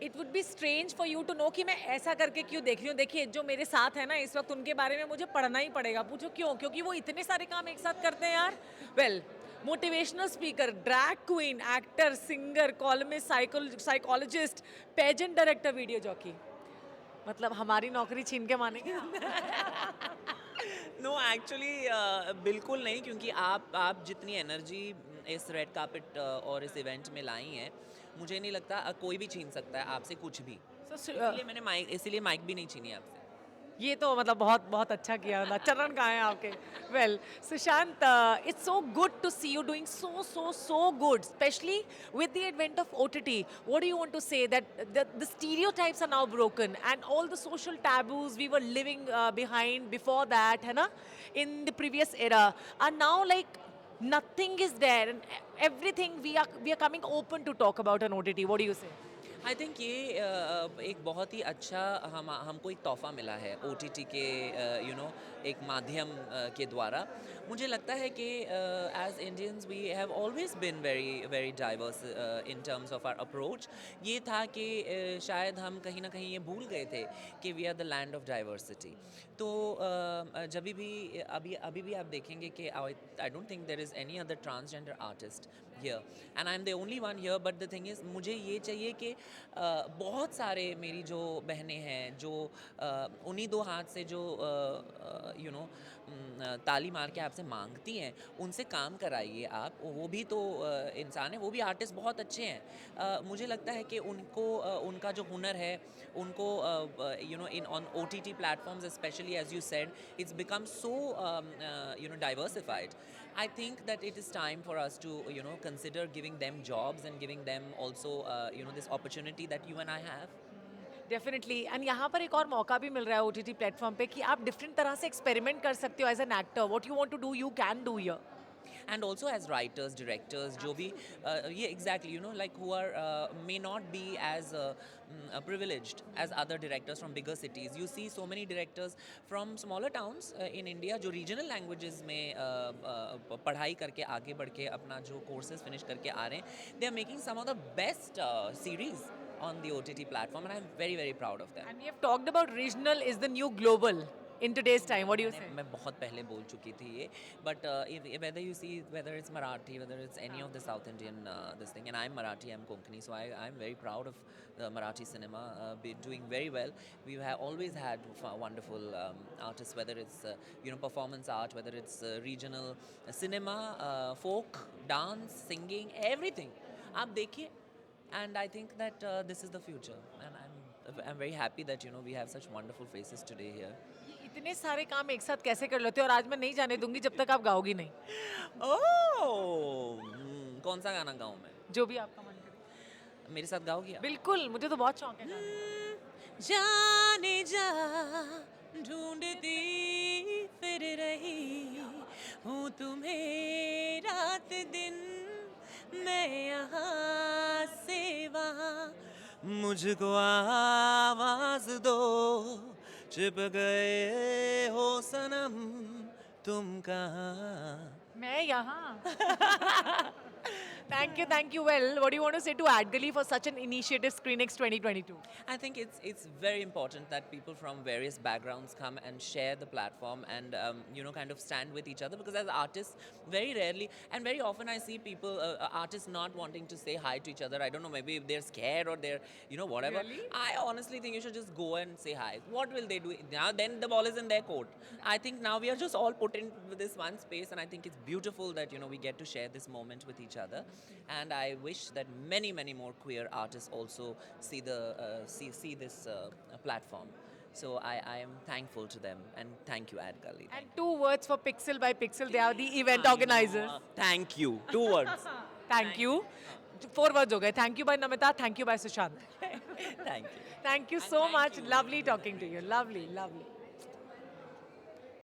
It would be strange for you to know कि मैं ऐसा करके क्यों देख रही हूँ। देखिए जो मेरे साथ है ना इस वक्त, उनके बारे में मुझे पढ़ना ही पड़ेगा। पूछो क्यों? क्योंकि वो इतने सारे काम एक साथ करते हैं यार। Well, motivational speaker, drag queen, actor, singer, columnist, psychologist, pageant director, video jockey. मतलब हमारी नौकरी छीन के मानेंगे। नो एक्चुअली बिल्कुल नहीं, क्योंकि आप जितनी एनर्जी इस रेड कार्पेट और इस इवेंट में लाई हैं, मुझे नहीं लगता कोई भी छीन सकता है आपसे कुछ भी। इसीलिए माइक भी नहीं छीनी आपसे। ये तो मतलब बहुत बहुत अच्छा किया, मतलब चरण कहाँ हैं आपके। Well Sushant, it's so good to see you doing so good, specially with the advent of OTT. What do you want to say that the stereotypes are now broken and all the social taboos we were living behind before that, है ना, in the previous era are now like nothing is there, and everything we are coming open to talk about on OTT. What do you say? I think ये एक बहुत ही अच्छा हमको एक तोहफ़ा मिला है ओटीटी के एक माध्यम के द्वारा। मुझे लगता है कि as Indians we have always been very very diverse in terms of our approach. ये था कि शायद हम कहीं ना कहीं ये भूल गए थे कि we are the land of diversity. तो जब भी अभी भी आप देखेंगे कि I don't think there is any other transgender artist here and I am the only one here. But the thing is, मुझे ये चाहिए कि बहुत सारे मेरी जो बहनें हैं जो उन्हीं दो हाथ से जो ताली मार के आपसे मांगती हैं, उनसे काम कराइए आप। वो भी तो इंसान है, वो भी आर्टिस्ट बहुत अच्छे हैं। मुझे लगता है कि उनको उनका जो हुनर है उनको in on OTT platforms specially, as you said, it's become so diversified. I think that it is time for us to consider giving them jobs and giving them also this opportunity that you and I have. Definitely, and यहाँ पर एक और मौका भी मिल रहा है OTT platform पे कि आप डिफरेंट तरह से एक्सपेरिमेंट कर सकते हो as an actor. What you want to do you can do here. And also as writers, directors, जो भी yeah, exactly, like who are may not be as privileged as other directors from bigger cities. You see so many directors from smaller towns in India जो regional languages में पढ़ाई करके आगे बढ़ के अपना जो courses finish करके आ रहे हैं, they are making some of the best series on the OTT platform, and I'm very very proud of them. And we have talked about regional is the new global in today's time. What do you say? मैं बहुत पहले बोल चुकी थी ये, but whether you see, whether it's Marathi, whether it's any of the South Indian this thing, and I'm Marathi, I'm Konkani, so I'm very proud of Marathi cinema doing very well. We have always had wonderful artists, whether it's performance art, whether it's regional cinema, folk, dance, singing, everything. आप देखिए, and I think that this is the future, and I'm very happy that we have such wonderful faces today here. इतने सारे काम एक साथ कैसे कर लेते हो? और आज मैं नहीं जाने दूंगी जब तक आप गाओगी नहीं। ओह! कौन सा गाना गाऊँ मैं? जो भी आपका मन करे। मेरे साथ गाओगी आप? बिल्कुल, मुझे तो बहुत शौक है गाने का। जाने जा ढूंढती फिर रही हूँ तुम्हें रात दिन, मैं यहाँ से वहाँ, मुझको आवाज दो, छिप गए हो सनम, तुम कहाँ। मैं यहाँ। Thank you. Well, what do you want to say to AdGully for such an initiative, ScreenX 2022? I think it's very important that people from various backgrounds come and share the platform and kind of stand with each other, because as artists, very rarely and very often I see people artists not wanting to say hi to each other. I don't know, maybe they're scared or they're whatever. Really? I honestly think you should just go and say hi. What will they do now? Then the ball is in their court. I think now we are just all put in this one space, and I think it's beautiful that we get to share this moment with each other. And I wish that many many more queer artists also see the see this platform. So I am thankful to them, and thank you AdGully. And two words for Pixel by Pixel. They are the event organizers. Thank you. 2 words. Thank you. 4 words हो गए. Thank you by Namita. Thank you by Sushant. Thank you. Thank you And so thank much. you. Lovely talking to you. Lovely.